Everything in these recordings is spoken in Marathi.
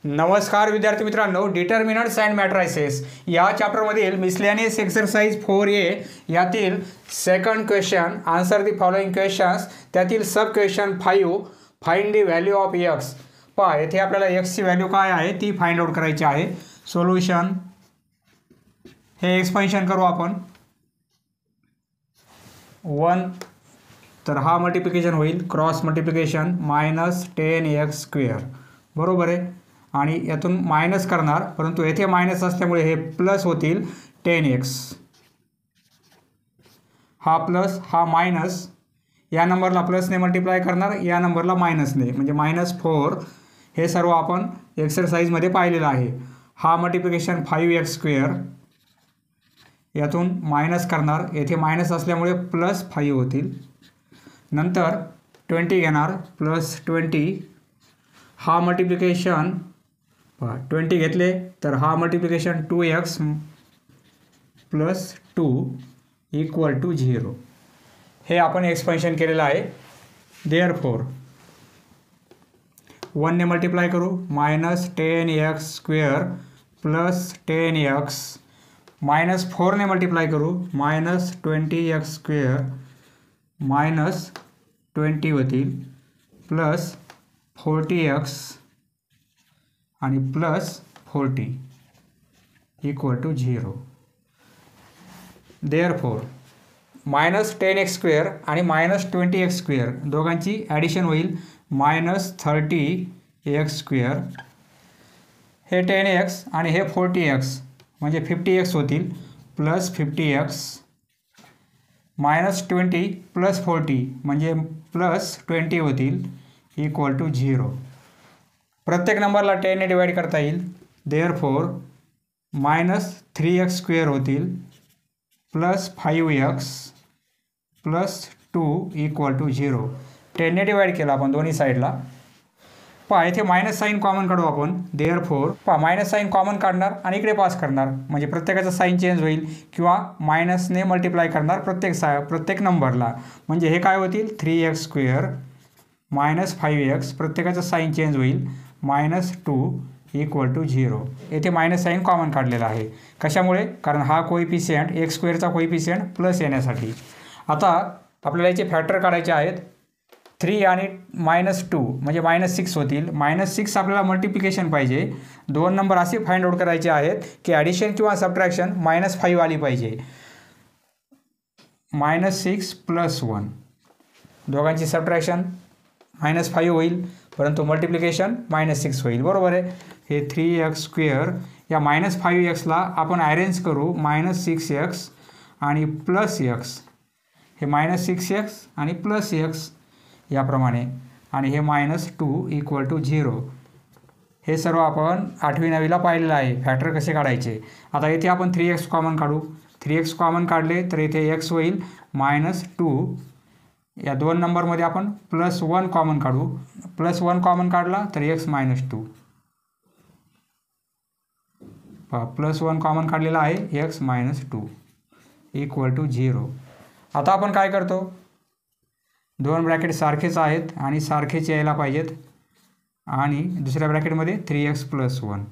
नमस्कार विद्यार्थी मित्रांनो, डिटर्मिनंट्स अँड मॅट्रायसेस या चॅप्टरमधील मिसलेनियस एक्सरसाइज 4A यातील second question answer the following questions त्यातील sub question 5 find the value of X. पहा येथे आपल्याला एक्सची व्हॅल्यू काय आहे ती फाइंड आउट करायची आहे। सोल्यूशन हे एक्सपेन्शन करू आपण 1 तर हा मल्टिप्लिकेशन होईल क्रॉस मल्टिप्लिकेशन -10x², बरोबर आहे। आणि यातून मायनस करणार, परंतु येथे मायनस असल्यामुळे हे प्लस होतील 10x। हा प्लस हा मायनस, या नंबरला प्लसने मल्टिप्लाय करणार, या नंबरला मायनसने, म्हणजे -4। हे सर्व आपण एक्सरसाइजमध्ये पाहिलेलं आहे। हा मल्टिप्लिकेशन 5x², यातून मायनस करणार, येथे मायनस असल्यामुळे +5 होतील। नंतर 20 घेणार +20। हा मल्टिप्लिकेशन 20 घेतले तर हा मल्टिप्लिकेशन 2x + 2 = 0। हे आपण एक्सपेन्शन केलेलं आहे। देअरफॉर 1 ने मल्टिप्लाय करू -10x² + 10x, -4 ने मल्टिप्लाय करू -20x² -20 होतील प्लस 40x आणि +40 = 0। देअरफॉर -10x² आणि -20x² दोघांची ॲडिशन होईल -30x²। हे 10x आणि हे 40x म्हणजे 50x होतील प्लस 50x, -20 + 40 म्हणजे +20 होतील = 0। प्रत्येक नंबरला 10 ने डिवाइड करता येईल। देअरफॉर -3x² होतील प्लस 5x + 2 = 0। 10 ने डिवाइड केला आपण दोन्ही साईडला। पहा इथे मायनस साईन कॉमन काढू आपण। देअरफॉर पहा मायनस साईन कॉमन काढणार आणि इकडे पास करणार, म्हणजे प्रत्येकाचा साईन चेंज होईल, किंवा मायनसने मल्टिप्लाय करणार प्रत्येक नंबरला, म्हणजे हे काय होतील 3x² -5x, प्रत्येकाचा साईन चेंज होईल -2 = 0। येथे मायनस साईन कॉमन काढलेला आहे। कशामुळे? कारण हा कोइफिशियंट x² कोइफिशियंट प्लस येण्यासाठी। आता आपल्याला याचे फॅक्टर काढायचे आहेत। 3 आणि -2 म्हणजे -6 होतील। -6 आपल्याला मल्टिप्लिकेशन पाहिजे। दोन नंबर असे फाइंड आउट करायचे आहेत की ॲडिशन किंवा सबट्रॅक्शन -5 आली पाहिजे। -6 + 1 दोघांची सबट्रॅक्शन -5 होईल, परंतु मल्टिप्लिकेशन -6 होईल, बरोबर आहे। हे 3x² या -5xला आपण अरेंज करू -6x आणि +x, हे -6x आणि +x याप्रमाणे, आणि हे -2 = 0। हे सर्व आपण 8वी 9वीला पाहिलेलं आहे फॅक्टर कसे काढायचे। आता येथे आपण 3x कॉमन काढू। 3x कॉमन काढले तर येथे x होईल -2। या दोन नंबरमध्ये आपण +1 कॉमन काढू। +1 कॉमन काढला तर x -2, +1 कॉमन काढलेला आहे x -2 = 0। आता आपण काय करतो, दोन ब्रॅकेट सारखेच आहेत आणि सारखेच यायला पाहिजेत, आणि दुसऱ्या ब्रॅकेटमध्ये 3x + 1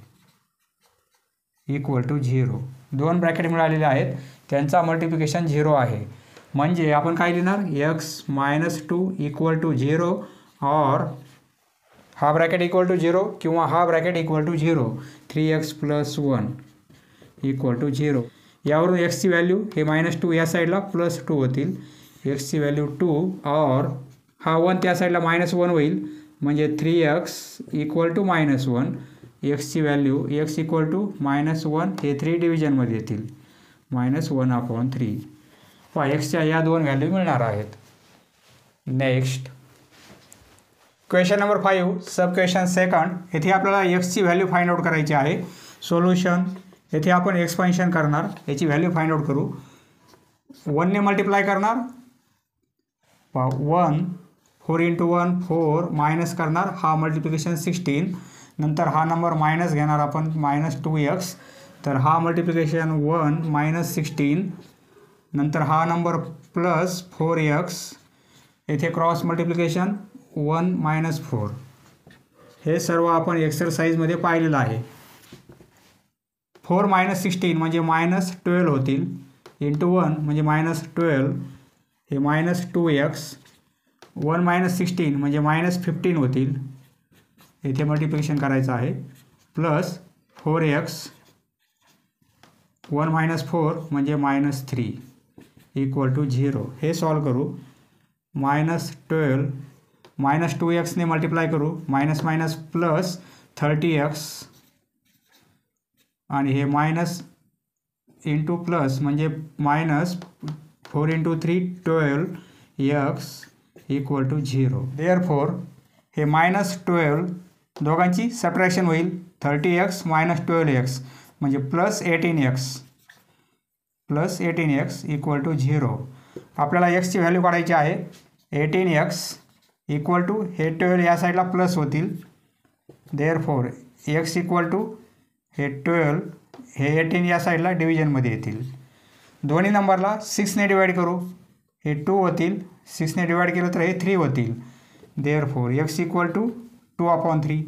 = 0। दोन ब्रॅकेट मिळालेले आहेत, त्यांचा मल्टिप्लिकेशन 0 आहे, म्हणजे आपण काय लिहिणार x -2 = 0 और हा ब्रॅकेट = 0 किंवा हा ब्रॅकेट = 0, 3x + 1 = 0। यावरून x ची व्हॅल्यू हे -2 या साईडला +2 होतील, x ची व्हॅल्यू 2 और हा 1 त्या साईडला -1 होईल, म्हणजे 3x = -1। x ची व्हॅल्यू x = -1 हे 3 डिव्हिजनमध्ये येतील -1/3। पहा एक्सच्या या दोन व्हॅल्यू मिळणार आहेत। नेक्स्ट क्वेश्चन नंबर 5 सब क्वेश्चन सेकंड। येथे आपल्याला एक्सची व्हॅल्यू फाइंड आउट करायची आहे। सोल्युशन येथे आपण एक्सपेन्शन करणार, याची व्हॅल्यू फाइंड आउट करू। 1 ने मल्टिप्लाय करणार, 1 4 × 1 4, मायनस करणार, हा मल्टिप्लिकेशन 16। नंतर हा नंबर मायनस घेणार आपण -2x, तर हा मल्टिप्लिकेशन 1 - 16। नंतर हा नंबर +4x, येथे क्रॉस मल्टिप्लिकेशन 1 - 4, हे सर्व आपण एक्सरसाइजमध्ये पाहिलेलं आहे. 4 - 16 म्हणजे -12 होतील, इंटू 1 म्हणजे -12, हे -2x, 1 - 16 म्हणजे -15 होतील, इथे मल्टिप्लिकेशन करायचं आहे, प्लस 4x, 1 - 4 म्हणजे -3 इक्वल टू 0. हे सॉल्व करू. -12 -2x ने मल्टिप्लाय करू, मायनस मायनस प्लस 30x, आणि हे मायनस इंटू प्लस म्हणजे -4 × 3 12x इक्वल टू 0. देअरफॉर हे -12 दोघांची सबट्रॅक्शन होईल, 30x - 12x म्हणजे +18x इक्वल टू 0. आपल्याला x ची व्हॅल्यू काढायची आहे. 18x इक्वल टू हे 12 या साईडला प्लस होतील, देअरफॉर x इक्वल टू हे 12, हे 18 या साईडला डिव्हिजनमध्ये येतील. दोन्ही नंबरला 6 ने डिवाईड करू, हे 2 होतील, 6 ने डिवाईड केलं तर हे 3 होतील, therefore x equal to 2/3.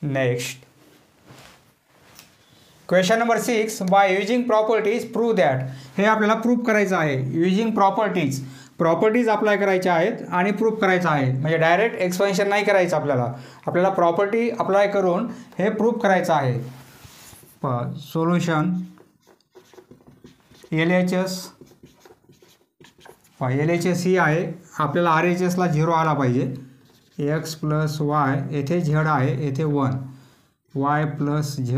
Next question number 6. By using properties prove that. हे आपल्याला प्रूव्ह करायचं आहे. युजिंग प्रॉपर्टीज अप्लाय करायच्या आहेत आणि प्रूव्ह करायचं आहे. म्हणजे डायरेक्ट एक्सपेन्शन नाही करायचं आपल्याला प्रॉपर्टी अप्लाय करून हे प्रूव्ह करायचं आहे. सोल्युशन LHS ही आहे. आपल्याला RHSला 0 आला पाहिजे. x + y येथे z आहे, येथे 1, y + z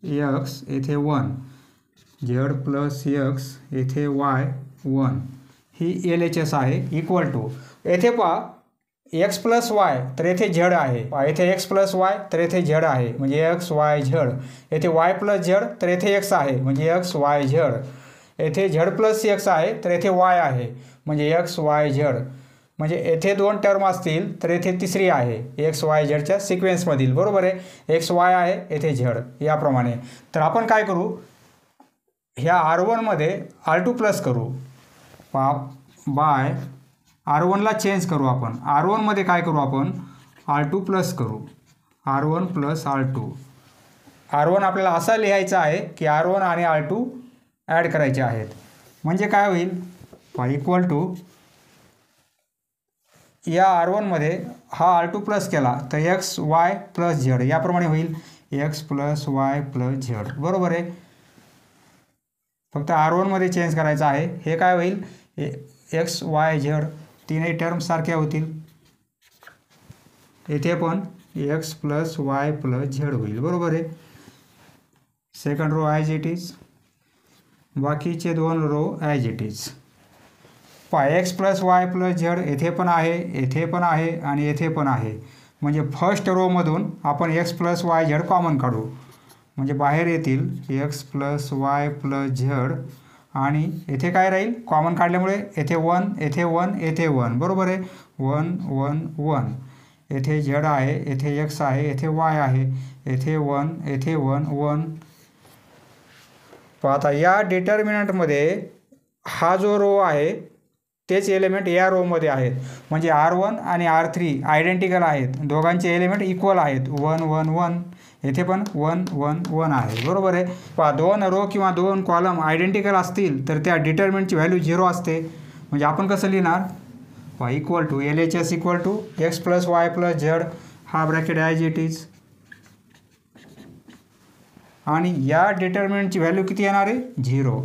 x येथे 1, z + x येथे y 1, ही LHS आहे, इक्वल टू येथे पहा x + y तर येथे z आहे, येथे x + y तर येथे z आहे म्हणजे x y z, येथे y + z तर येथे x आहे म्हणजे x y z, येथे z + x आहे तर येथे y आहे म्हणजे x y z, म्हणजे येथे 2 टर्म असतील तर येथे तिसरी आहे x y z च्या सिक्वेन्समधील, बरोबर आहे. x y आहे येथे z, याप्रमाणे. तर आपण काय करू, ह्या R1 मध्ये R2 प्लस करू, बाय R1ला चेंज करू. आपण R1 मध्ये काय करू, आपण R2 प्लस करू, R1 + R2. R1 आपल्याला असा लिहायचा आहे की R1 आणि R2 ॲड करायचे आहेत, म्हणजे काय होईल, इक्वल टू या R1 मध्ये हा R2 प्लस केला तर x y + z याप्रमाणे होईल, x + y + z, बरोबर आहे. फक्त R1 मध्ये चेंज करायचं आहे. हे काय होईल, x y z तीनही टर्म सारख्या होतील, येथे पण x + y + z होईल, बरोबर आहे. Second row as it is, बाकीचे 2 row as it is. x + y + z येथे पण आहे, येथे पण आहे आणि येथे पण आहे, म्हणजे फर्स्ट रोमधून आपण x + y z कॉमन काढू, म्हणजे बाहेर येतील x + y + z, आणि येथे काय राहील, कॉमन काढल्यामुळे येथे 1, येथे 1, येथे 1, बरोबर आहे. 1 1 1, येथे z आहे, येथे x आहे, येथे y आहे, येथे 1, येथे 1 1. आता या डिटर्मिनंटमध्ये हा जो रो आहे तेच एलिमेंट या रोमध्ये आहेत, म्हणजे R1 आणि R3 आयडेंटिकल आहेत, दोघांचे एलिमेंट इक्वल आहेत, 1 1 1, येथे पण 1 1 1 आहे, बरोबर आहे. 2 रो किंवा 2 कॉलम आयडेंटिकल असतील तर त्या डिटर्मिनंटची व्हॅल्यू 0 असते, म्हणजे आपण कसं लिहिणार, equal to LHS equal to x + y + z, हा ब्रॅकेट ॲज इट इज, आणि या डिटर्मिनंटची व्हॅल्यू किती येणार आहे, 0,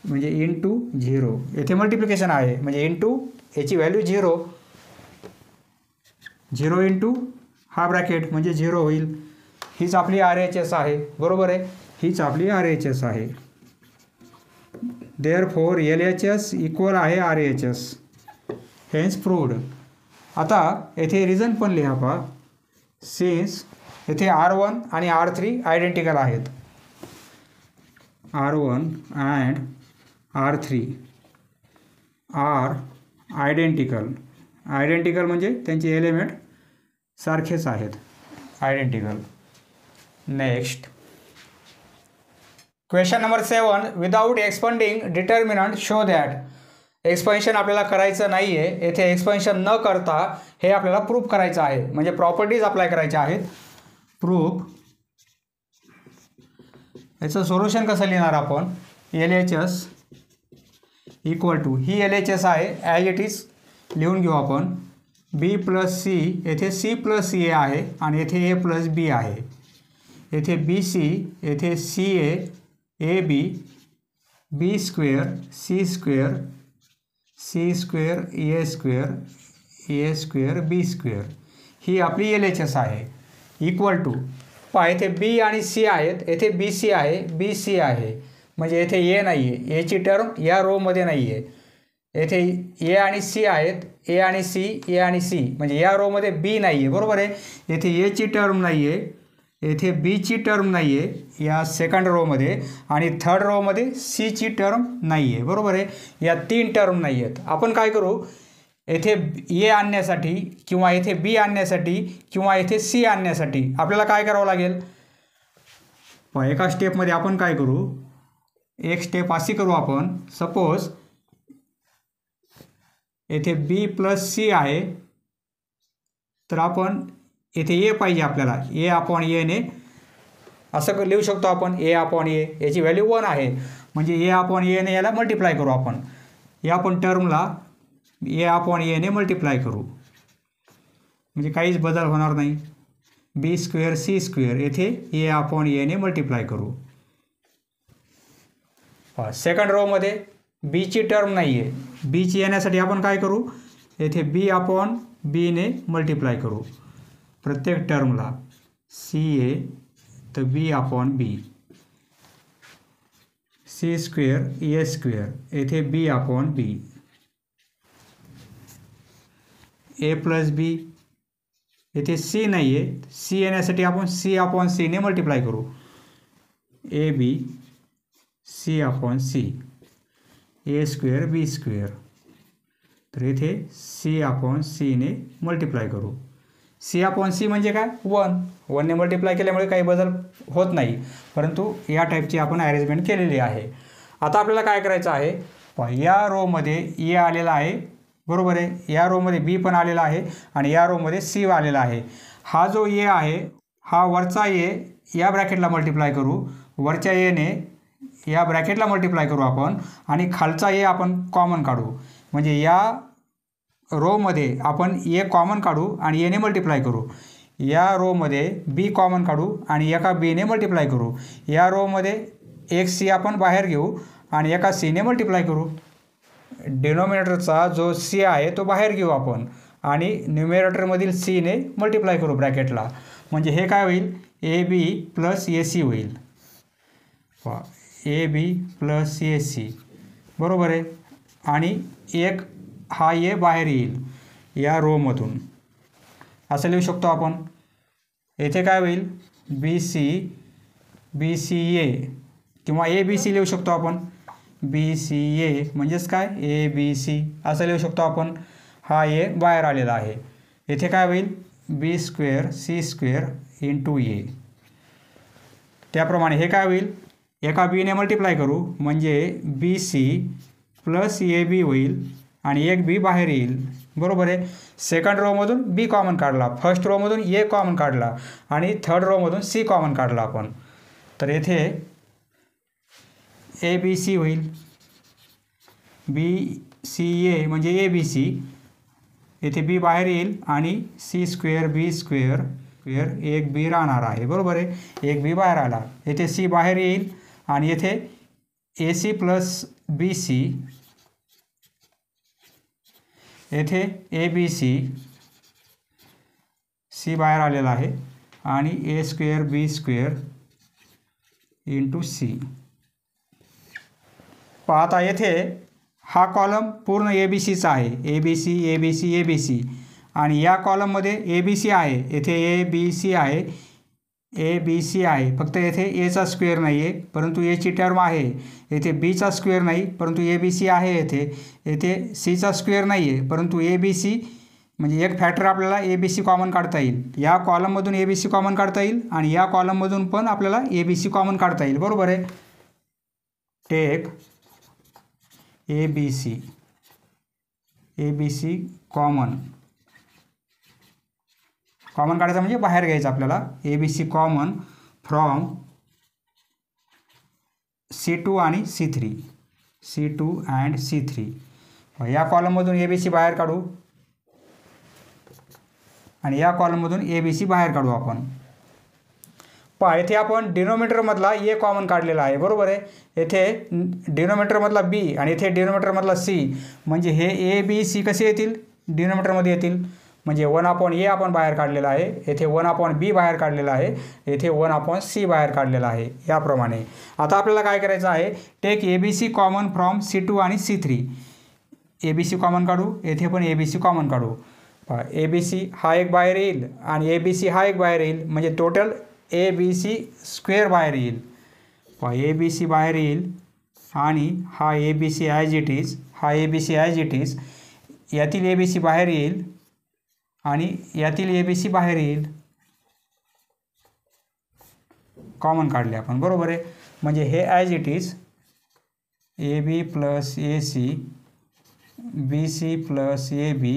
म्हणजे इंटू 0, येथे मल्टिप्लिकेशन आहे म्हणजे इंटू याची व्हॅल्यू 0, 0 इंटू हा ब्रॅकेट म्हणजे 0 होईल. हीच आपली RHS आहे, बरोबर आहे, हीच आपली RHS आहे. देअरफॉर LHS इक्वल आहे RHS, हेन्स प्रूव्ड. आता येथे रिझन पण लिहा पहा, सिन्स येथे R1 आणि R3 आयडेंटिकल आहेत, R1 and R3 R identical म्हणजे त्यांचे एलिमेंट सारखेच आहेत, identical. Next question number 7. Without expanding determinant show that. Expansion आपल्याला करायचं नाही आहे. येथे एक्सपेन्शन न करता हे आपल्याला प्रूफ करायचं आहे, म्हणजे प्रॉपर्टीज अप्लाय करायच्या आहेत. प्रूफ याचं सोल्युशन कसं लिहिणार आपण? LHS इक्वल टू, ही LHS आहे ॲज इट इज लिहून घेऊ आपण. B प्लस C, येथे C प्लस A आहे आणि येथे A प्लस B आहे. येथे BC, येथे CA, AB, B square, C square, C square, A square, A square, B square, ही आपली LHS आहे. इक्वल टू, पहा येथे B आणि C आहेत, येथे BC आहे, BC आहे, म्हणजे येथे A नाही आहे. Aची टर्म या रोमध्ये नाही आहे. येथे A आणि C आहेत, A आणि C, A आणि C, म्हणजे या रोमध्ये B नाही आहे. बरोबर आहे. येथे Aची टर्म नाही आहे, येथे Bची टर्म नाही आहे या सेकंड रोमध्ये, आणि थर्ड रोमध्ये Cची टर्म नाही आहे. बरोबर आहे. या 3 टर्म नाही आहेत. आपण काय करू? येथे A आणण्यासाठी किंवा येथे B आणण्यासाठी किंवा येथे C आणण्यासाठी आपल्याला काय करावं लागेल? एका स्टेपमध्ये आपण काय करू? एक स्टेप अशी करू आपण. सपोज येथे B प्लस C आहे, तर आपण येथे A पाहिजे आपल्याला. A अपॉन A ने असं लिहू शकतो आपण. A अपॉन A, याची व्हॅल्यू 1 आहे, म्हणजे A अपॉन A ने याला मल्टिप्लाय करू आपण. या आपण टर्मला A अपॉन A ने मल्टिप्लाय करू, म्हणजे काहीच बदल होणार नाही. B स्क्वेअर C स्क्वेअर, येथे A अपॉन A ने मल्टिप्लाय करू. सेकंड रोमध्ये Bची टर्म नाही आहे. Bची येण्यासाठी आपण काय करू? येथे B अपॉन B ने मल्टिप्लाय करू प्रत्येक टर्मला. CA तर B upon B, C square A square, येथे B upon B, A plus B, येथे C नाही आहे. C येण्यासाठी आपण C अपॉन C ने मल्टिप्लाय करू. AB C upon C, A square B square, तर येथे C अपॉन C ने मल्टिप्लाय करू. C अपॉन C म्हणजे काय? 1 ने मल्टिप्लाय केल्यामुळे काही बदल होत नाही, परंतु या टाईपची आपण अरेंजमेंट केलेली आहे. आता आपल्याला काय करायचं आहे? या रोमध्ये A आलेला आहे, बरोबर आहे. या रोमध्ये B पण आलेला आहे आणि या रोमध्ये C आलेला आहे. हा जो A आहे, हा वरचा A या ब्रॅकेटला मल्टिप्लाय करू, वरच्या A ने या ब्रॅकेटला मल्टिप्लाय करू आपण, आणि खालचा A आपण कॉमन काढू, म्हणजे या रोमध्ये आपण A कॉमन काढू आणि A ने मल्टिप्लाय करू. या रोमध्ये B कॉमन काढू आणि एका B ने मल्टिप्लाय करू. या रोमध्ये एक C आपण बाहेर घेऊ आणि एका C ने मल्टिप्लाय करू. डिनॉमिनेटरचा जो C आहे तो बाहेर घेऊ आपण आणि न्यूमरेटरमधील C ने मल्टिप्लाय करू ब्रॅकेटला, म्हणजे हे काय होईल? AB प्लस AC होईल. AB प्लस AC, बरोबर आहे. आणि एक हा A बाहेर येईल या रोमधून, असं लिहू शकतो आपण. येथे काय होईल? BCA किंवा ABC लिहू शकतो आपण. BCA म्हणजेच काय? ABC असं लिहू शकतो आपण. हा A बाहेर आलेला आहे. येथे काय होईल? B square C square into A. त्याप्रमाणे हे काय होईल? एका B ने मल्टिप्लाय करू, म्हणजे BC प्लस AB होईल आणि एक B बाहेर येईल, बरोबर आहे. सेकंड रोमधून B कॉमन काढला, फर्स्ट रोमधून A कॉमन काढला आणि थर्ड रोमधून C कॉमन काढला आपण, तर येथे ABC होईल. BCA म्हणजे ABC, येथे B बाहेर येईल आणि C square B square square, एक B राहणार आहे, बरोबर आहे. एक B बाहेर आला, येथे C बाहेर येईल आणि येथे AC प्लस BC, येथे ABC, C बाहेर आलेला आहे आणि A square B square into C. पाहता येथे हा कॉलम पूर्ण ABCचा आहे. ABC ABC ABC, आणि या कॉलममध्ये ABC आहे, येथे ABC आहे, ABC आहे, फक्त येथे Aचा स्क्वेअर नाही आहे परंतु Aची टर्म आहे. येथे Bचा स्क्वेअर नाही परंतु ABC आहे. येथे Cचा स्क्वेअर नाही आहे परंतु ABC, म्हणजे एक फॅक्टर आपल्याला ABC कॉमन काढता येईल. या कॉलममधून ABC कॉमन काढता येईल आणि या कॉलममधून पण आपल्याला ABC कॉमन काढता येईल, बरोबर आहे. टेक ABC ABC कॉमन काढायचं म्हणजे बाहेर घ्यायचं आपल्याला ABC कॉमन फ्रॉम C2 आणि C2 अँड C3. या कॉलममधून ABC बाहेर काढू आणि या कॉलममधून ABC बाहेर काढू आपण. पहा येथे आपण डिनोमिनेटरमधला A कॉमन काढलेला आहे, बरोबर आहे. येथे डिनोमिनेटरमधला B आणि येथे डिनोमिनेटरमधला C, म्हणजे हे A B C कसे येतील डिनोमिनेटरमध्ये येतील. म्हणजे 1/A आपण बाहेर काढलेला आहे, येथे 1/B बाहेर काढलेला आहे, येथे 1/C बाहेर काढलेला आहे. याप्रमाणे आता आपल्याला काय करायचं आहे, take ABC common from C2 आणि C3. ABC कॉमन काढू, येथे पण ABC कॉमन काढू. ABC हा एक बाहेर येईल आणि ABC हा एक बाहेर येईल, म्हणजे टोटल ABC स्क्वेअर बाहेर येईल. ABC बाहेर येईल आणि हा ABC ॲज इट इज, हा ABC ॲज इट इज, यातील ABC बाहेर येईल आणि यातील ABC बाहेर येईल. कॉमन काढले आपण, बरोबर आहे. म्हणजे हे as it is AB plus AC, BC plus AB,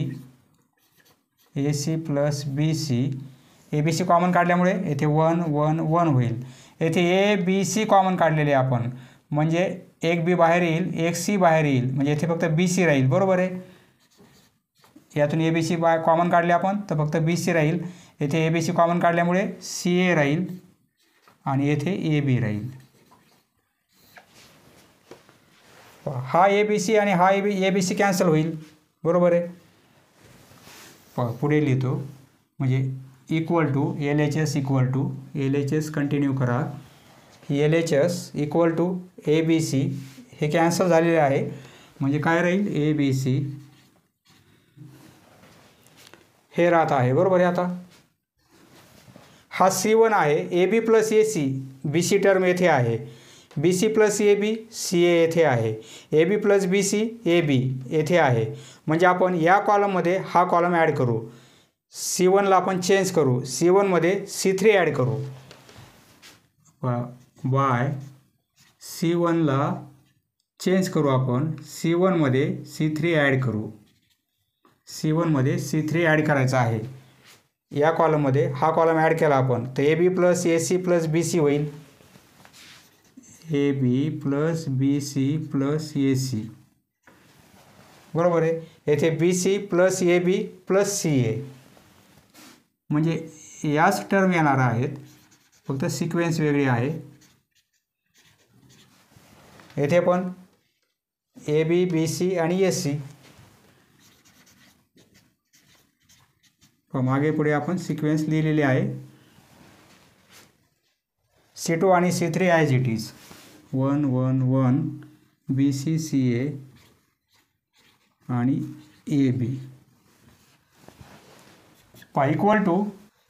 AC plus BC. ABC common काढल्यामुळे येथे 1 1 1 होईल. येथे ABC कॉमन काढलेले आपण, म्हणजे एक B बाहेर येईल, एक C बाहेर येईल, म्हणजे येथे फक्त BC राहील, बरोबर आहे. यातून ABC कॉमन काढले आपण तर फक्त BC राहील. येथे ABC कॉमन काढल्यामुळे CA राहील आणि येथे AB राहील. हा ABC आणि हा ABC कॅन्सल होईल, बरोबर आहे. पुढे लिहितो, म्हणजे इक्वल टू LHS कंटिन्यू करा. LHS इक्वल टू ABC हे कॅन्सल झालेले आहे, म्हणजे काय राहील ABC हे राहत आहे, बरोबर आहे. आता हा C1 आहे, AB plus AC BC term येथे आहे, BC प्लस AB CA येथे आहे, AB प्लस BC AB येथे आहे. म्हणजे आपण या कॉलममध्ये हा कॉलम ॲड करू. C1ला आपण चेंज करू, C1मध्ये C3 ॲड करू. बाय C1ला चेंज करू आपण, C1मध्ये C3 ॲड करू. C1मध्ये C3 ॲड करायचा आहे. या कॉलममध्ये हा कॉलम ॲड केला आपण तर AB plus AC plus BC होईल. AB plus BC plus AC, बरोबर आहे. येथे BC plus AB plus CA, म्हणजे याच टर्म येणार आहेत, फक्त सिक्वेन्स वेगळी आहे. येथे पण AB BC आणि SC, मागे पुढे आपण सिक्वेन्स लिहिलेली आहे. C2 आणि C3 as it is 1 1 1 BC CA आणि AB. इक्वल टू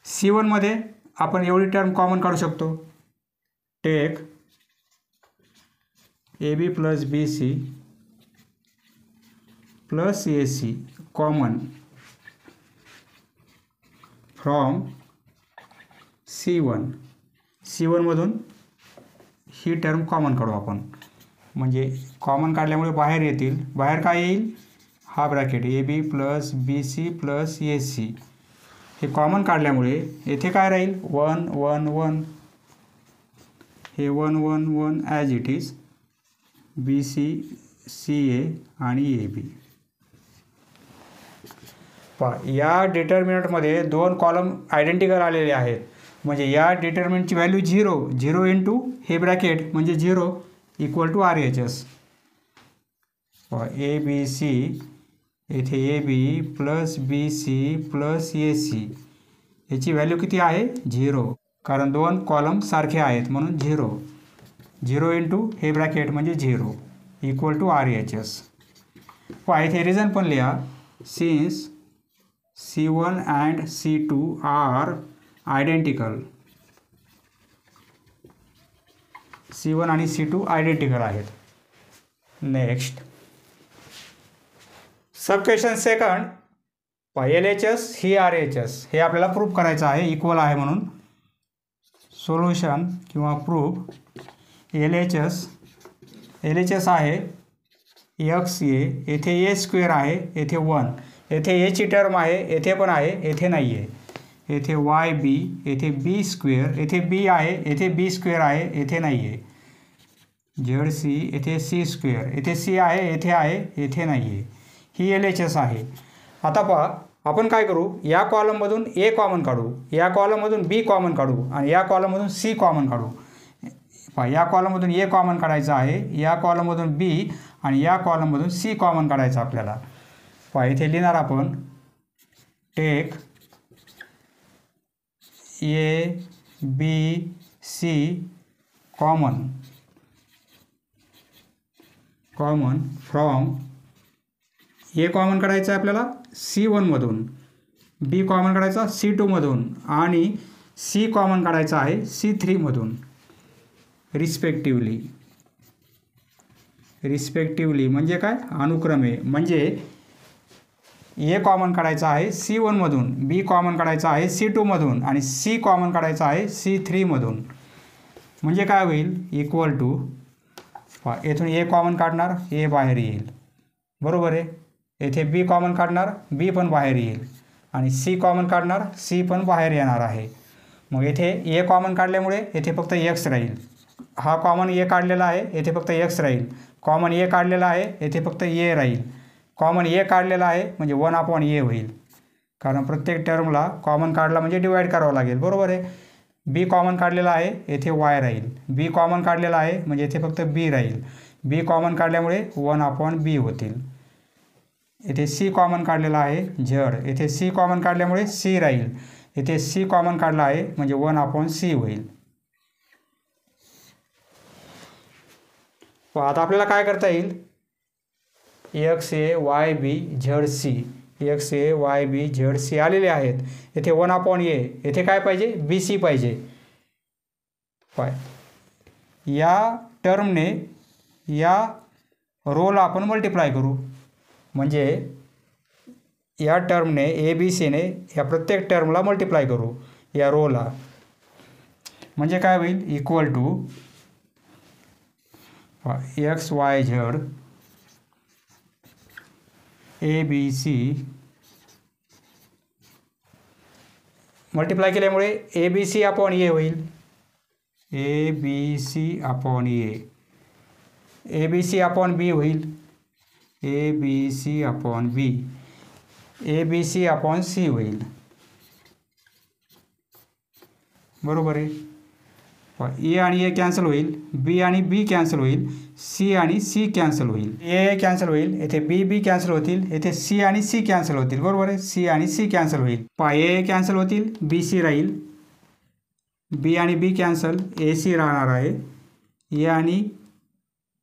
C1मध्ये आपण एवढी टर्म कॉमन काढू शकतो. Take AB plus BC plus AC common from C1मधून ही टर्म कॉमन काढू आपण, म्हणजे कॉमन काढल्यामुळे बाहेर येतील. बाहेर काय येईल, हा bracket AB plus BC plus AC. हे कॉमन काढल्यामुळे येथे काय राहील 1 1 1, हे 1 1 1 as it is BC CA आणि AB. या डिटर्मिनंटमध्ये दोन कॉलम आयडेंटिकल आलेले आहेत, म्हणजे या डिटर्मिनंटची व्हॅल्यू 0 इंटू हे ब्रॅकेट म्हणजे 0 इक्वल टू RHS. ABC येथे AB plus BC plus AC याची व्हॅल्यू किती आहे 0, कारण दोन कॉलम सारखे आहेत म्हणून 0 इंटू हे ब्रॅकेट म्हणजे 0 इक्वल टू RHS. इथे रिझन पण लिहा, since C1 and C2 are identical. C1 आणि C2 आयडेंटिकल आहेत. नेक्स्ट सब क्वेश्चन सेकंड, LHS ही RHS हे आपल्याला प्रूफ करायचं आहे, इक्वल आहे म्हणून. सोल्युशन किंवा प्रूफ LHS आहे एक्स ए, येथे ए स्क्वेअर आहे, येथे 1, येथे एची टर्म आहे, येथे पण आहे, येथे नाही आहे. येथे वाय बी, येथे बी स्क्वेअर, येथे बी आहे, येथे बी स्क्वेअर आहे, येथे नाही आहे. झेड सी, येथे सी स्क्वेअर, येथे सी आहे, येथे आहे, येथे नाही आहे. ही LHS आहे. आता पहा आपण काय करू, या कॉलममधून ए कॉमन काढू, या कॉलममधून बी कॉमन काढू आणि या कॉलममधून सी कॉमन काढू. पहा या कॉलममधून ए कॉमन काढायचं आहे, या कॉलममधून बी आणि या कॉलममधून सी कॉमन काढायचं आपल्याला. पहा इथे लिहिणार आपण take A B C common from A common काढायचं आहे आपल्याला C1मधून, बी कॉमन काढायचा C2मधून आणि सी कॉमन काढायचा आहे C3मधून रिस्पेक्टिवली म्हणजे काय, अनुक्रमे. म्हणजे ए कॉमन काढायचा आहे C1मधून, बी कॉमन काढायचा आहे C2मधून आणि सी कॉमन काढायचा आहे C3मधून. म्हणजे काय होईल, इक्वल टू, येथून ए कॉमन काढणार, ए बाहेर येईल, बरोबर आहे. येथे बी कॉमन काढणार, बी पण बाहेर येईल आणि सी कॉमन काढणार, सी पण बाहेर येणार आहे. मग येथे ए कॉमन काढल्यामुळे येथे फक्त एक्स राहील. हा कॉमन ए काढलेला आहे, येथे फक्त एक्स राहील. कॉमन ए काढलेला आहे, येथे फक्त ए राहील. कॉमन ए काढलेला आहे म्हणजे 1/a होईल, कारण प्रत्येक टर्मला कॉमन काढला म्हणजे डिवाईड करावं लागेल, बरोबर आहे. बी कॉमन काढलेला आहे, येथे वाय राहील. बी कॉमन काढलेला आहे म्हणजे येथे फक्त बी राहील. बी कॉमन काढल्यामुळे 1/b होतील. येथे सी कॉमन काढलेला आहे झेड, येथे सी कॉमन काढल्यामुळे सी राहील. येथे सी कॉमन काढला आहे म्हणजे 1/c होईल. आता आपल्याला काय करता येईल, X A Y B Z C, X A Y B Z C आलेले आहेत. येथे 1/a, येथे काय पाहिजे, बी सी पाहिजे. या टर्मने या रोला आपण मल्टिप्लाय करू, म्हणजे या टर्मने ए बी सीने या प्रत्येक टर्मला मल्टिप्लाय करू या रोला. म्हणजे काय होईल, equal to x Y Z A B C multiply केल्यामुळे A B C upon A होईल. A B C upon A B C upon B होईल. A B C upon B, A B C upon C होईल, बरोबर आहे. ए आणि ए कॅन्सल होईल, बी आणि बी कॅन्सल होईल, सी आणि सी कॅन्सल होईल. ए कॅन्सल होईल, येथे बी बी कॅन्सल होतील, येथे सी आणि सी कॅन्सल होतील, बरोबर आहे. सी आणि सी कॅन्सल होईल. ए कॅन्सल होतील, बी सी राहील. बी आणि बी कॅन्सल, ए सी राहणार आहे. ए आणि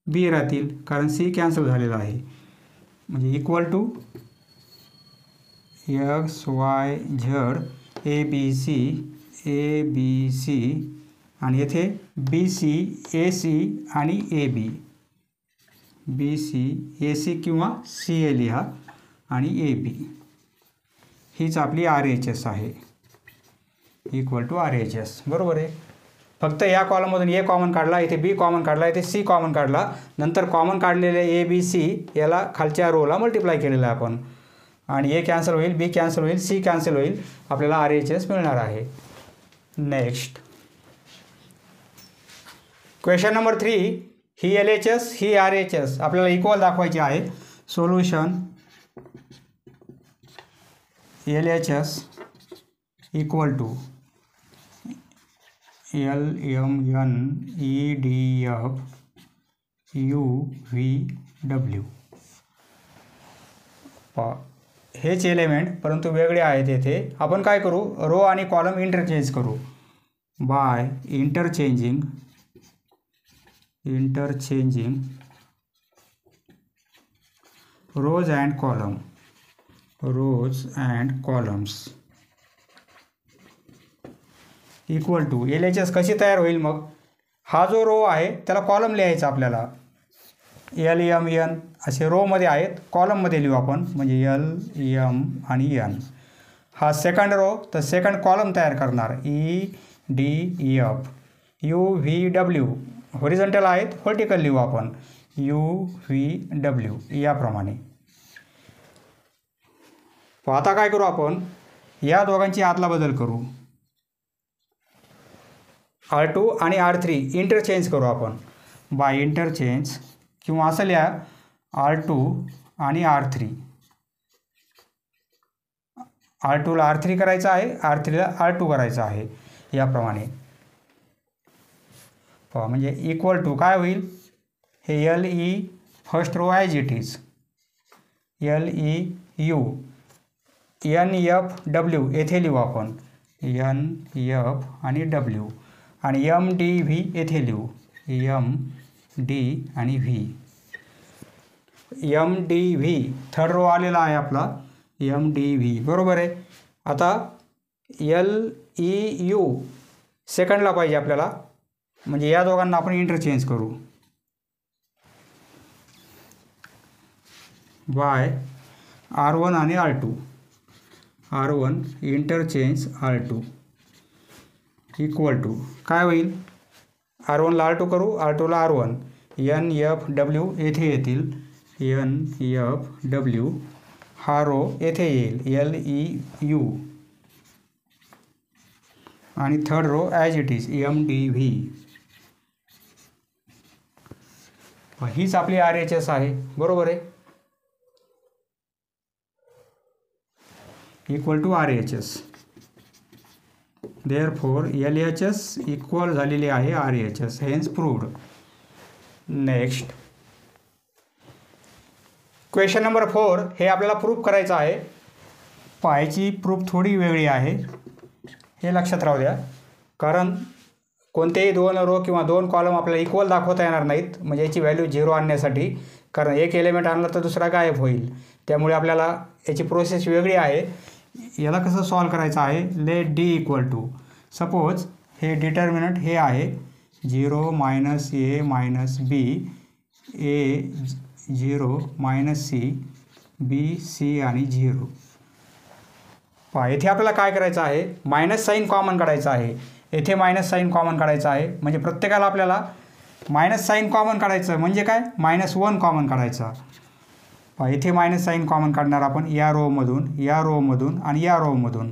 बी राहतील कारण सी कॅन्सल झालेला आहे. म्हणजे equal to x Y Z A B C आणि येथे बी सी ए सी आणि A B, B C A C किंवा सी ए लिहा आणि ए बी. हीच आपली RHS आहे, इक्वल टू RHS, बरोबर आहे. फक्त या कॉलममधून ए कॉमन काढला, इथे बी कॉमन काढला, इथे सी कॉमन काढला, नंतर कॉमन काढलेले ए बी सी याला खालच्या रोला मल्टिप्लाय केलेलं आहे आपण आणि ए कॅन्सल होईल, बी कॅन्सल होईल, सी कॅन्सल होईल, आपल्याला RHS मिळणार आहे. नेक्स्ट क्वेश्चन नंबर 3, ही LHS ही RHS आपल्याला इक्वल दाखवायची आहे. Solution LHS equal to LMNEDF UVW. हेच एलिमेंट परंतु वेगळे आहेत. येथे आपण काय करू, रो आणि कॉलम इंटरचेंज करू by interchanging rows and columns equal to LHS कशी तयार होईल. मग हा जो रो आहे त्याला कॉलम लिहायचा आपल्याला, LMN असे रोमध्ये आहेत, कॉलममध्ये लिहू आपण, म्हणजे LM आणि N. हा सेकंड रो तर सेकंड कॉलम तयार करणार EDF UVW. हॉरिझॉन्टल आहेत, व्हर्टिकल लिहू आपण यू व्ही डब्ल्यू याप्रमाणे. आता काय करू आपण, या दोघांची आतला बदल करू. R2 आणि R3 इंटरचेंज करू आपण बाय इंटरचेंज, किंवा असं लिहा R2 आणि R3. R2ला R3 करायचं आहे, R3ला R2 करायचं आहे याप्रमाणे. पहा म्हणजे इक्वल टू काय होईल, हे LE first row as it is, LEU NFW येथे लिहू आपण, NF आणि W, आणि MDV येथे लिहू, MD आणि V. MDV थर्ड रो आलेला आहे आपला, MDV बरोबर आहे. आता LEU सेकंडला पाहिजे आपल्याला, म्हणजे या दोघांना आपण इंटरचेंज करू बाय R1 आणि R2. R1 interchange R2 equal to काय होईल, R1ला R2 करू, R2ला R1, NFW येथे येतील, NFW हा रो येथे येईल, LEU, आणि third row as it is MDV. हीच आपली RHS आहे बरोबर आहे, equal to RHS. Therefore LHS equal झालेली आहे RHS, hence proved. Next question number 4 हे आपल्याला प्रूफ करायचं आहे. पाहायची प्रूफ थोडी वेगळी आहे, हे लक्षात राहू द्या, कारण कोणतेही दोन रो किंवा दोन कॉलम आपल्याला इक्वल दाखवता येणार नाहीत, म्हणजे याची व्हॅल्यू 0 आणण्यासाठी, कारण एक एलिमेंट आणला तर दुसरा गायब होईल. त्यामुळे आपल्याला याची प्रोसेस वेगळी आहे. याला कसं सॉल्व करायचं आहे, let D equal to, suppose हे डिटर्मिनंट हे आहे 0 -a -b, a 0 -c, b c आणि 0. पहा येथे आपल्याला काय करायचं आहे, मायनस साईन कॉमन काढायचं आहे. येथे मायनस साईन कॉमन काढायचं आहे, म्हणजे प्रत्येकाला आपल्याला मायनस साईन कॉमन काढायचं, म्हणजे काय -1 कॉमन काढायचा. पहा इथे मायनस साईन कॉमन काढणार आपण, या रोमधून, या रोमधून आणि या रोमधून.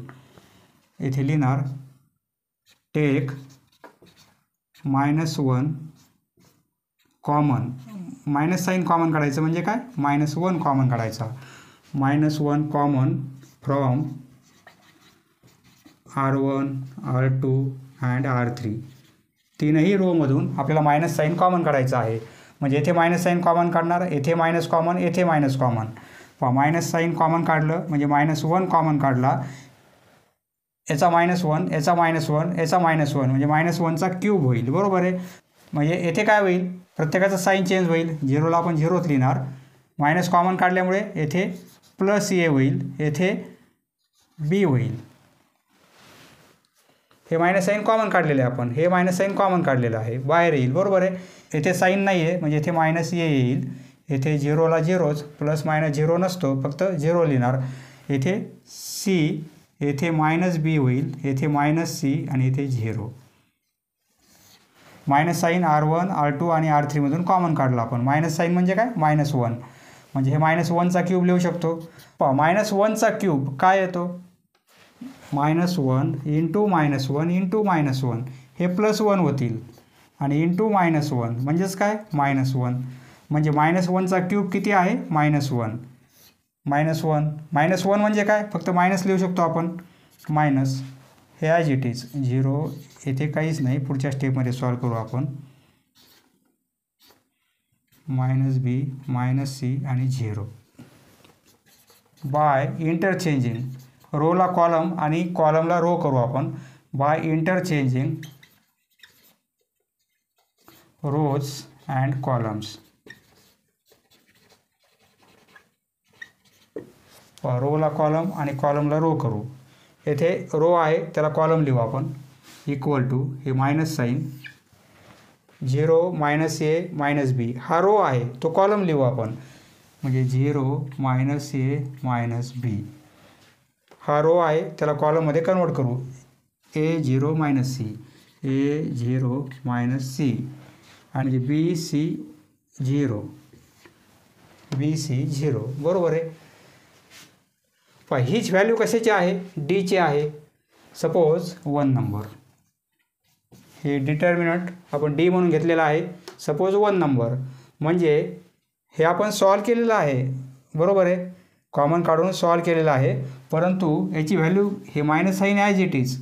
इथे लिहिणार take -1 common, minus sign common काढायचं म्हणजे काय, -1 कॉमन काढायचा. -1 common from R1, R2 and R3. तीनही रोमधून आपल्याला मायनस साईन कॉमन काढायचं आहे, म्हणजे येथे मायनस साईन कॉमन काढणार, येथे मायनस कॉमन, येथे मायनस कॉमन. पहा मायनस साईन कॉमन काढलं म्हणजे -1 कॉमन काढला, याचा -1, याचा -1, याचा -1, म्हणजे -1चा क्यूब होईल बरोबर आहे. म्हणजे येथे काय होईल, प्रत्येकाचा साईन चेंज होईल. 0ला आपण 0च लिहिणार, मायनस कॉमन काढल्यामुळे येथे +a होईल, येथे b होईल. हे मायनस साईन कॉमन काढलेलं आहे आपण, हे मायनस साईन कॉमन काढलेलं आहे, बाहेर येईल बरोबर आहे. येथे साईन नाही आहे म्हणजे येथे -a येईल, येथे 0ला 0च, ±0 नसतो, फक्त 0 लिहिणार. येथे c, येथे -b होईल, येथे -c आणि येथे 0. मायनस साईन R1, R2 आणि R3 मधून कॉमन काढला आपण. मायनस साईन म्हणजे काय, -1, म्हणजे हे -1चा क्यूब लिहू शकतो. पहा -1चा क्यूब काय येतो, -1 इंटू -1 हे +1 होतील, आणि इंटू -1 म्हणजेच काय, -1, म्हणजे -1चा क्यूब किती आहे, -1. -1 म्हणजे काय, फक्त मायनस लिहू शकतो आपण, मायनस, हे ॲज इट इज 0, येथे काहीच नाही. पुढच्या स्टेपमध्ये सॉल्व करू आपण. -b -c आणि 0 बाय इंटरचेंजिंग, रोला कॉलम आणि कॉलमला रो करू आपण by interchanging rows and columns. रोला कॉलम आणि कॉलमला रो करू. येथे रो आहे त्याला कॉलम लिहू आपण, इक्वल टू हे मायनस साईन 0 -a -b हा रो आहे तो कॉलम लिहू आपण, म्हणजे 0 -a -b हा रो आहे त्याला कॉलममध्ये कन्वर्ट करू. a0 - c, a0 - c, आणि b c 0, BC 0. बरोबर आहे. पण हीच व्हॅल्यू कशाची आहे? डीची आहे. सपोज 1 नंबर, हे डिटर्मिनंट आपण डी म्हणून घेतलेला आहे. सपोज 1 नंबर म्हणजे हे आपण सॉल्व केलेलं आहे. बरोबर आहे, कॉमन काढून सॉल्व केलेलं आहे. परंतु याची व्हॅल्यू हे minus sign as it is,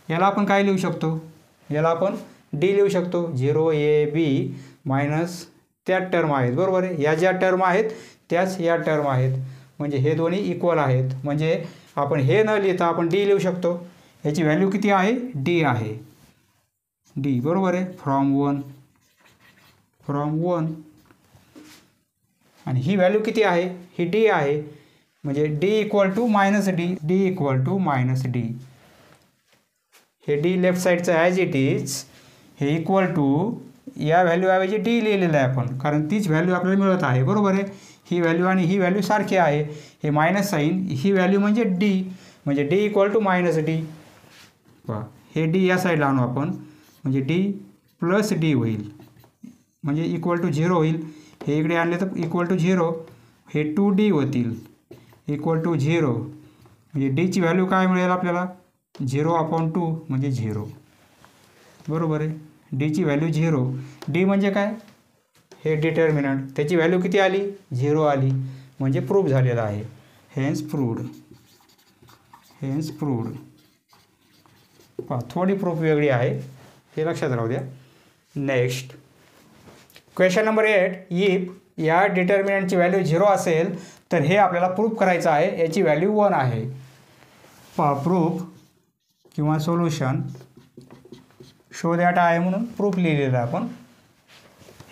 याला आपण काय लिहू शकतो? याला आपण डी लिहू शकतो. 0 AB मायनस त्या टर्म आहेत. बरोबर आहे, या ज्या टर्म आहेत त्याच या टर्म आहेत, म्हणजे हे दोन्ही इक्वल आहेत. म्हणजे आपण हे न लिहिता आपण डी लिहू शकतो. याची व्हॅल्यू किती आहे? डी आहे. डी बरोबर आहे, फ्रॉम वन आणि ही व्हॅल्यू किती आहे? ही डी आहे. म्हणजे D equal to minus D, D equal to minus D. हे डी लेफ्ट साईडचं ॲज इट इज, हे इक्वल टू या व्हॅल्यूऐवजी डी लिहिलेलं आहे आपण, कारण तीच व्हॅल्यू आपल्याला मिळत आहे. बरोबर आहे, ही व्हॅल्यू आणि ही व्हॅल्यू सारखी आहे. हे मायनस साईन, ही व्हॅल्यू म्हणजे डी, म्हणजे D equal to minus D. पहा, हे डी या साईडला आणू आपण, म्हणजे डी प्लस डी होईल, म्हणजे इक्वल टू 0 होईल. हे इकडे आणले तर इक्वल टू 0, हे 2D होतील, इक्वल टू 0. म्हणजे डीची व्हॅल्यू काय मिळेल आपल्याला? 0/2 म्हणजे 0. बरोबर आहे, डीची व्हॅल्यू 0. डी म्हणजे काय? हे डिटर्मिनंट, त्याची व्हॅल्यू किती आली? 0 आली, म्हणजे प्रूव्ह झालेलं आहे. Hence proved. पहा, थोडी प्रूफ वेगळी आहे, हे लक्षात राहू द्या. Next question number 8. इफ या डिटर्मिनंटची व्हॅल्यू 0 असेल तर हे आपल्याला प्रूफ करायचं आहे, याची व्हॅल्यू 1 आहे. पहा, प्रूफ किंवा सोल्युशन शो दॅट आहे म्हणून प्रूफ लिहिलेलं आहे आपण.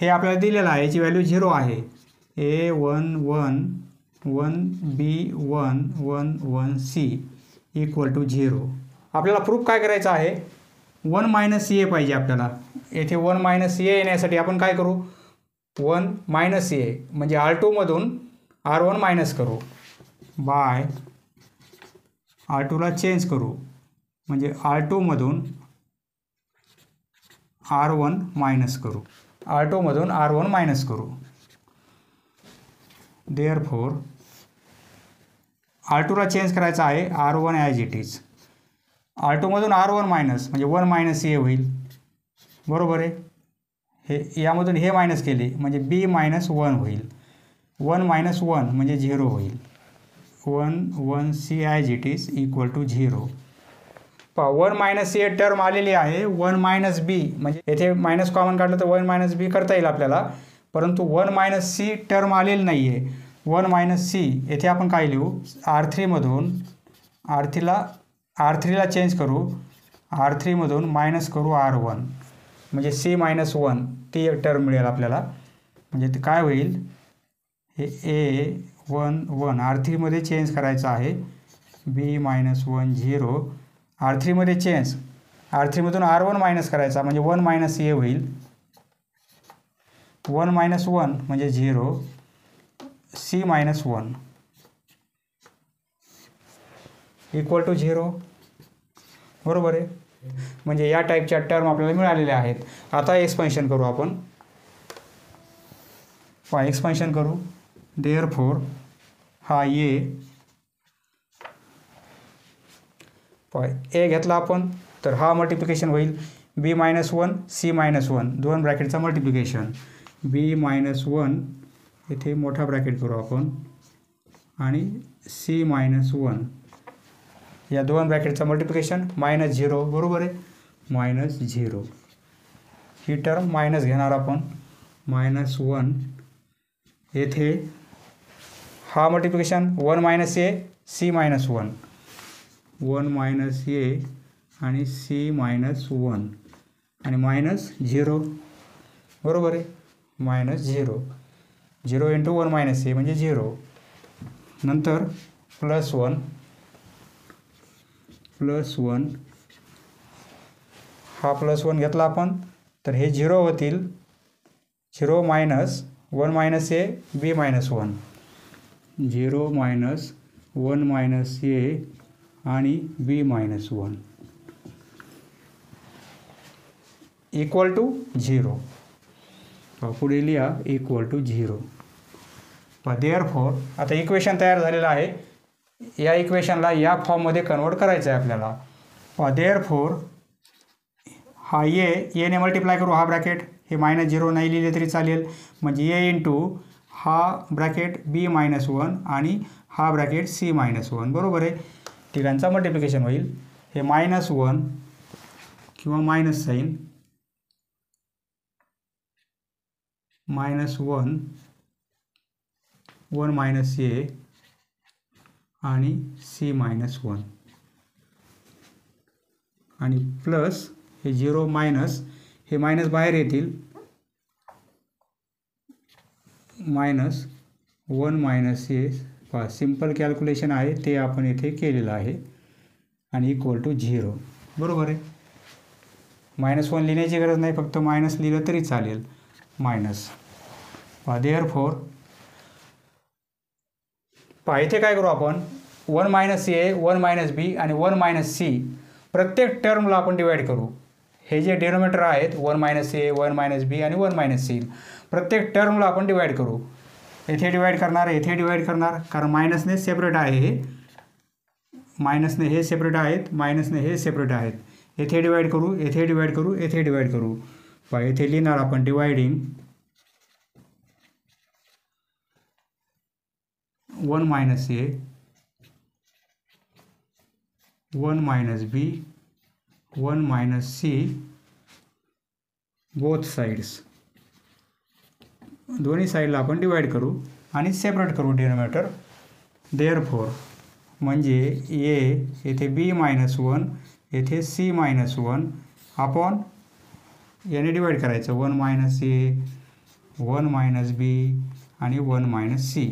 हे आपल्याला दिलेलं आहे, याची व्हॅल्यू 0 आहे. A1 1 1 B1 1 1 C equal to 0. आपल्याला प्रूफ काय करायचं आहे? 1 मायनस ए पाहिजे आपल्याला. येथे 1 मायनस ए येण्यासाठी आपण काय करू? 1 मायनस ए म्हणजे R2मधून R1 मायनस करू, बाय R2ला चेंज करू, म्हणजे R2मधून R1 मायनस करू, R2मधून R1 मायनस करू. देअरफॉर R2ला चेंज करायचा आहे, R1 ॲज इट इज. R2मधून R1 मायनस म्हणजे 1 मायनस ए होईल. बरोबर आहे, हे यामधून हे मायनस केले म्हणजे B मायनस 1 होईल. 1 मायनस 1 म्हणजे 0 होईल. 1 1 C as it is equal to 0. पहा, 1 मायनस ए टर्म आलेली आहे. 1 मायनस बी म्हणजे येथे मायनस कॉमन काढलं तर 1 मायनस बी करता येईल आपल्याला, परंतु 1 मायनस सी टर्म आलेली नाही आहे. 1 मायनस सी येथे आपण काय लिहू? R3मधून R3ला चेंज करू, R3मधून मायनस करू R1 म्हणजे C मायनस 1, ती एक टर्म मिळेल आपल्याला. म्हणजे ते काय होईल? हे A1 1 R3मध्ये चेंज करायचं आहे, B मायनस 1 0. R3मध्ये चेंज, R3मधून R1 मायनस करायचा म्हणजे 1 मायनस ए होईल. 1 मायनस 1 म्हणजे 0, C मायनस 1 इक्वल टू 0. बरोबर आहे, म्हणजे या टाईपच्या टर्म आपल्याला मिळालेल्या आहेत. आता एक्सपेन्शन करू आपण. एक्सपेन्शन करू. देअरफॉर हा ए घेतला आपण तर हा मल्टिप्लिकेशन होईल B मायनस 1 C मायनस 1, दोन ब्रॅकेटचा मल्टिप्लिकेशन. B मायनस 1 इथे मोठा ब्रॅकेट करू आपण आणि C मायनस 1, या दोन ब्रॅकेटचं मल्टिप्लिकेशन मायनस 0. बरोबर आहे, मायनस 0. ही टर्म मायनस घेणार आपण, मायनस 1. येथे हा मल्टिप्लिकेशन 1 मायनस ए C मायनस 1, 1 मायनस ए आणि C मायनस 1 आणि मायनस 0. बरोबर आहे, मायनस 0. 0 इंटू 1 मायनस ए म्हणजे 0. नंतर प्लस 1 हा प्लस 1 घेतला आपण तर हे 0 होतील. 0 मायनस 1 मायनस ए B मायनस 1, 0 मायनस 1 मायनस ए आणि B मायनस 1 इक्वल टू 0. पुढे लिहा =0. देअरफॉर आता इक्वेशन तयार झालेलं आहे. या इक्वेशनला या फॉर्ममध्ये कन्वर्ट करायचं आहे आपल्याला. देअरफॉर हा ने मल्टिप्लाय करू, हा ब्रॅकेट हे -0 नाही लिहिले तरी चालेल, म्हणजे a इंटू हा ब्रॅकेट b-1 आणि हा ब्रॅकेट c-1. बरोबर आहे. तिघांचा मल्टिप्लिकेशन होईल. हे -1 किंवा मायनस साईन -1 1 मायनस a आणि c-1 आणि प्लस हे 0 मायनस, हे मायनस बाहेर येतील, -1 मायनस a. सिंपल कॅल्क्युलेशन आहे ते आपण येथे केलेलं आहे आणि =0. बरोबर आहे. -1 लिहिण्याची गरज नाही, फक्त मायनस लिहिलं तरी चालेल. मायनस देअरफॉर इथे काय करू आपण, 1 मायनस a 1 मायनस b आणि 1 मायनस c प्रत्येक टर्मला आपण डिवाइड करू. हे जे डिनोमिनेटर आहेत 1 मायनस a 1 मायनस b आणि 1 मायनस c प्रत्येक टर्मला आपण डिवाइड करू. येथे डिवाइड करणार, येथे डिवाइड करणार, कारण मायनसने सेपरेट आहे, हे मायनसने हे सेपरेट आहेत, मायनसने हे सेपरेट आहेत. येथे डिवाइड करू, येथे डिवाइड करू, येथे डिवाइड करू. येथे लिहिणार आपण dividing 1 minus a 1 minus b 1 minus c both sides. दोन्ही साईडला आपण डिवाइड करू आणि सेपरेट करू डिनोमिनेटर. देअरफॉर म्हणजे a येथे b-1 येथे c-1 अपॉन याने डिवाइड करायचं 1 मायनस a 1 मायनस b आणि 1 मायनस c.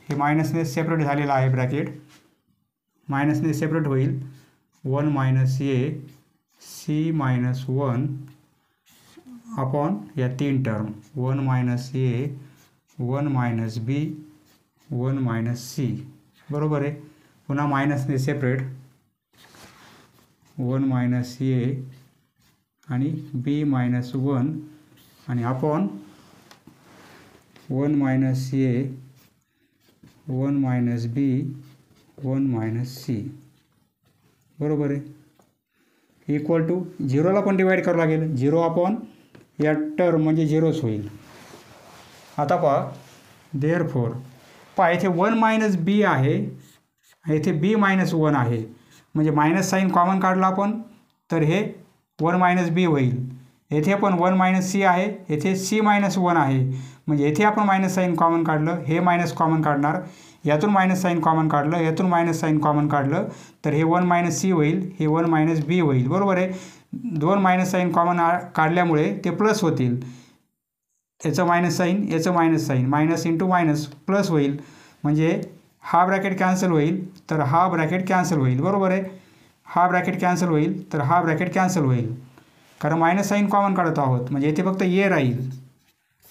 हे मायनसने सेपरेट झालेलं आहे ब्रॅकेट, मायनसने सेपरेट होईल 1 मायनस a c-1 अपॉन या 3 term 1 minus a 1 minus b 1 minus c. बरोबर आहे. पुन्हा मायनसने सेपरेट 1 मायनस a आणि b-1 आणि upon 1 minus a 1 minus b 1 minus c. बरोबर आहे. =0 ला पण डिवाइड करावं लागेल, 0 अपॉन या टर्म म्हणजे 0च होईल. आता देअरफॉर इथे 1 मायनस b आहे, येथे b-1 आहे, म्हणजे मायनस साईन कॉमन काढला आपण तर हे 1 मायनस b होईल. येथे पण 1 मायनस c आहे, येथे c-1 आहे, म्हणजे येथे आपण मायनस साईन कॉमन काढलं, हे मायनस कॉमन काढणार, यातून मायनस साईन कॉमन काढलं, यातून मायनस साईन कॉमन काढलं तर हे 1 मायनस c होईल, हे 1 मायनस b होईल. बरोबर आहे. 2 मायनस साईन कॉमन काढल्यामुळे ते प्लस होतील. याचं मायनस साईन, याचं minus sign, minus into minus plus होईल, म्हणजे हा ब्रॅकेट कॅन्सल होईल तर हा ब्रॅकेट कॅन्सल होईल. बरोबर आहे. हा ब्रॅकेट कॅन्सल होईल तर हा ब्रॅकेट कॅन्सल होईल, कारण मायनस साईन कॉमन काढत आहोत, म्हणजे येथे फक्त a राहील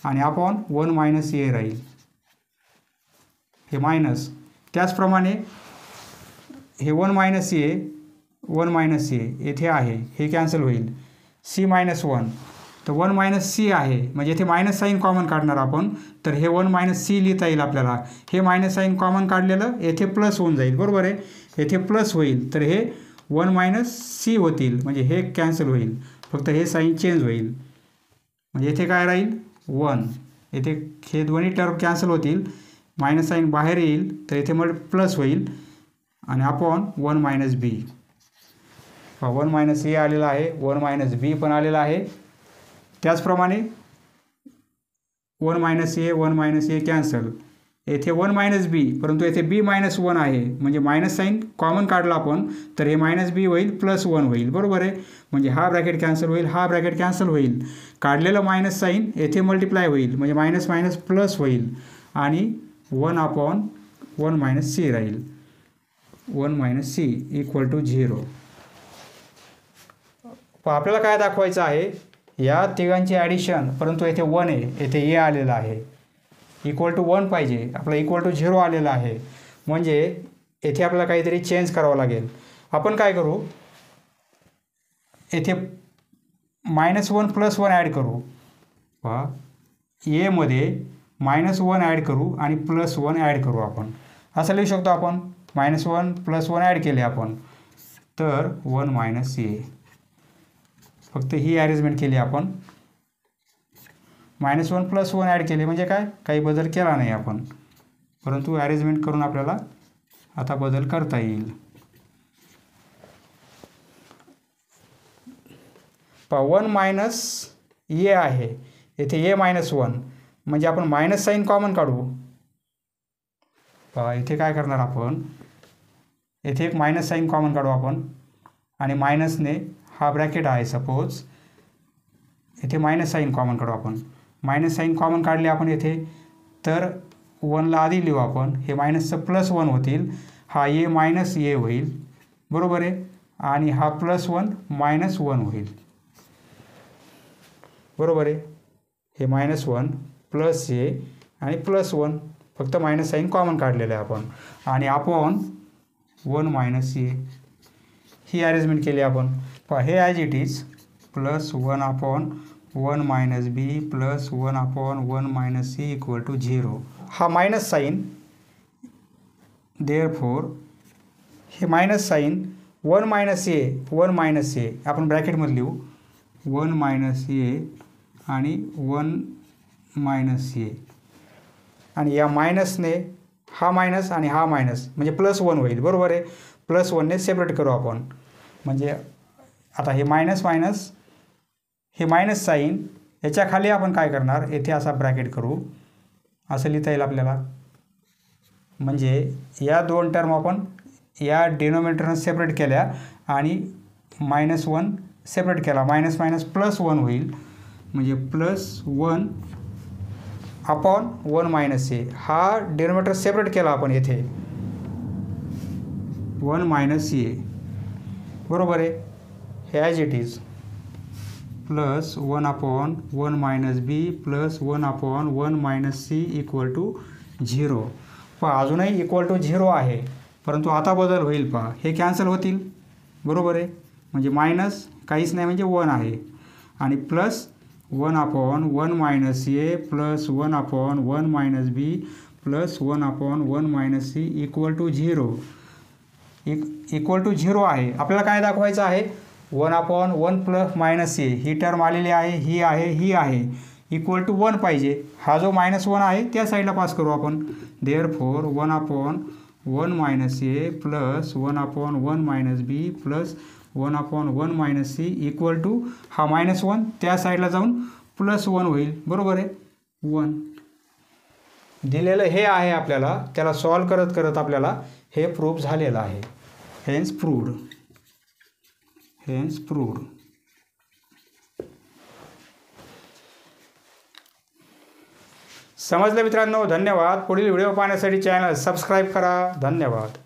आणि अपॉन 1 मायनस a राहील, हे मायनस. त्याचप्रमाणे हे 1 मायनस a 1 मायनस a येथे आहे, हे कॅन्सल होईल. c-1 तर 1 मायनस c आहे, म्हणजे येथे मायनस साईन कॉमन काढणार आपण तर हे 1 मायनस c लिहिता येईल आपल्याला. हे मायनस साईन कॉमन काढलेलं येथे प्लस होऊन जाईल. बरोबर आहे. येथे प्लस होईल तर हे 1 मायनस c होतील, म्हणजे हे कॅन्सल होईल, फक्त हे साईन चेंज होईल, म्हणजे येथे काय राहील 1. येथे हे दोन्ही टर्म कॅन्सल होतील, मायनस साईन बाहेर येईल तर येथे मग प्लस होईल आणि upon 1 minus b. 1 minus a आलेला आहे, 1 मायनस b पण आलेला आहे. त्याचप्रमाणे 1 minus a 1 minus a cancel, येथे 1 मायनस b, परंतु येथे b-1 आहे, म्हणजे मायनस साईन कॉमन काढला आपण तर हे मायनस b होईल प्लस 1 होईल. बरोबर आहे. म्हणजे हा ब्रॅकेट कॅन्सल होईल, हा ब्रॅकेट कॅन्सल होईल, काढलेलं मायनस साईन येथे मल्टिप्लाय होईल, म्हणजे मायनस मायनस प्लस होईल आणि 1 अपॉन 1 मायनस c राहील. 1 मायनस c =0. आपल्याला काय दाखवायचं आहे, या तिघांची ॲडिशन, परंतु येथे 1 आहे, येथे a आलेला आहे, =1 पाहिजे, आपला =0 आलेला आहे, म्हणजे येथे आपल्याला काहीतरी चेंज करावं लागेल. आपण काय करू, येथे -1 + 1 ॲड करू. पहा एमध्ये -1 ॲड करू आणि +1 ॲड करू. आपण असं लिहू शकतो. आपण -1 + 1 ॲड केले आपण, तर 1 - a. फक्त ही अरेंजमेंट केली आपण. -1 + 1 ॲड केले म्हणजे काय, काही बदल केला नाही आपण, परंतु अरेंजमेंट करून आपल्याला आता बदल करता येईल. पहा 1 - a आहे, येथे a - 1 म्हणजे आपण मायनस साईन कॉमन काढू. पहा इथे काय करणार आपण, येथे एक मायनस साईन कॉमन काढू आपण आणि मायनसने हा ब्रॅकेट आहे सपोज, येथे मायनस साईन कॉमन काढू आपण. मायनस साईन कॉमन काढले आपण येथे, तर 1ला आधी लिहू आपण. हे मायनसचं +1 होतील, हा a - a होईल, बरोबर आहे, आणि हा +1 -1 होईल, बरोबर आहे. हे -1 + a आणि +1, फक्त मायनस साईन कॉमन काढलेलं आहे आपण, आणि अपॉन 1 - a ही अरेंजमेंट केली आपण. पहा हे as it is +1 upon 1 - b +1 upon 1 - c = 0. हा मायनस साईन, देअरफॉर हे मायनस साईन 1 - a आपण ब्रॅकेटमध्ये लिहू. 1 - a आणि 1 - c, आणि या मायनसने हा मायनस आणि हा मायनस म्हणजे +1 होईल, बरोबर आहे. +1ने सेपरेट करू आपण. म्हणजे आता हे मायनस हे मायनस साईन याच्या खाली आपण काय करणार, येथे असा ब्रॅकेट करू. असं लिहिता येईल आपल्याला. म्हणजे या दोन टर्म आपण या डिनोमिनेटरनं सेपरेट केल्या आणि -1 सेपरेट केला. +1 होईल, म्हणजे +1 अपॉन 1 - a. हा डिनोमिनेटर सेपरेट केला आपण येथे 1 - a, बरोबर आहे. हे as it is +1 upon 1 - b +1 upon 1 - c = 0. पहा अजूनही =0 आहे, परंतु आता बदल होईल. पहा हे कॅन्सल होतील, बरोबर आहे. म्हणजे मायनस काहीच नाही म्हणजे 1 आहे, आणि +1 upon 1 - a +1 upon 1 - b +1 upon 1 - c = 0. =0 आहे. आपल्याला काय दाखवायचं आहे, 1 अपॉन 1 + -a ही टर्म आलेली आहे, ही आहे =1 पाहिजे. हा जो -1 आहे त्या साईडला पास करू आपण. Therefore 1 upon 1 - a +1 upon 1 - b +1 upon 1 - c = हा -1 त्या साईडला जाऊन +1 होईल, बरोबर आहे. 1 दिलेलं हे आहे आपल्याला, त्याला सॉल्व करत करत आपल्याला हे प्रूफ झालेलं आहे. Hence proved. समजलं मित्रांनो? धन्यवाद. पुढील व्हिडिओ पाहण्यासाठी चॅनल सबस्क्राईब करा. धन्यवाद.